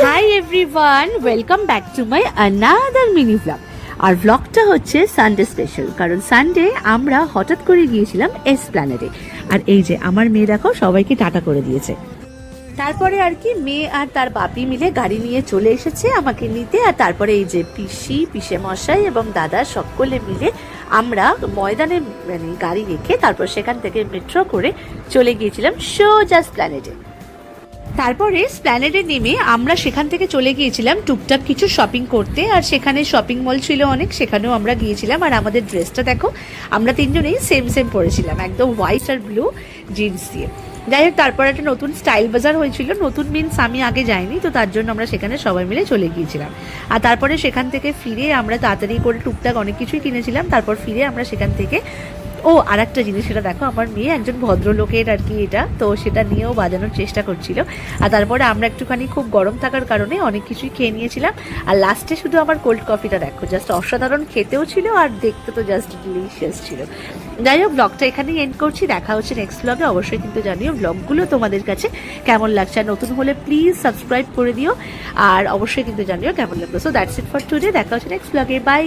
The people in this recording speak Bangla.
High everyone, welcome back to my another mini blog. আর ব্লগটা হচ্ছে সানডে স্পেশাল, কারণ সানডে আমরা হঠাৎ করে গিয়েছিলাম এসপ্ল্যানেডে। আর এই যে আমার মেয়ে দেখো সবাইকে টাটা করে দিয়েছে। তারপরে আর কি মেয়ে আর তার বাপি মিলে গাড়ি নিয়ে চলে এসেছে আমাকে নিতে। আর তারপরে এই যে পিসে মশাই এবং দাদা সকলে মিলে আমরা ময়দানে মানে গাড়ি রেখে তারপর সেখান থেকে মেট্রো করে চলে গিয়েছিলাম সোজা এসপ্ল্যানেডে। তারপরে স্প্ল্যানেডে নেমে আমরা সেখান থেকে চলে গিয়েছিলাম টুকটাক কিছু শপিং করতে। আর সেখানে শপিং মল ছিল অনেক, সেখানেও আমরা গিয়েছিলাম। আর আমাদের ড্রেসটা দেখো, আমরা তিনজনেই সেম সেম পরেছিলাম, একদম হোয়াইট আর ব্লু জিন্স দিয়ে। যাই হোক, তারপর একটা নতুন স্টাইল বাজার হয়েছিল, নতুন মিন্স আমি আগে যাইনি, তো তার জন্য আমরা সেখানে সবাই মিলে চলে গিয়েছিলাম। আর তারপরে সেখান থেকে ফিরে আমরা তাড়াতাড়ি করে টুকটাক অনেক কিছুই কিনেছিলাম। তারপর ফিরে আমরা সেখান থেকে আর একটা জিনিস, সেটা দেখো, আমার মেয়ে একজন ভদ্রলোকের আর কি এটা, তো সেটা নিয়েও বাজানোর চেষ্টা করছিল। আর তারপরে আমরা একটুখানি খুব গরম থাকার কারণে অনেক কিছুই খেয়ে নিয়েছিলাম। আর লাস্টে শুধু আমার কোল্ড কফিটা দেখো, জাস্ট অসাধারণ খেতেও ছিল আর দেখতে তো জাস্ট ডিলিশিয়াস ছিল। যাই হোক, ব্লগটা এখানেই এন্ড করছি, দেখা হচ্ছে নেক্সট ব্লগে। অবশ্যই কিন্তু জানিও ব্লগগুলো তোমাদের কাছে কেমন লাগছে, আর নতুন হলে প্লিজ সাবস্ক্রাইব করে দিও, আর অবশ্যই কিন্তু জানিও কেমন লাগলো। So that's it for today, দেখা হচ্ছে নেক্সট ব্লগে, বাই।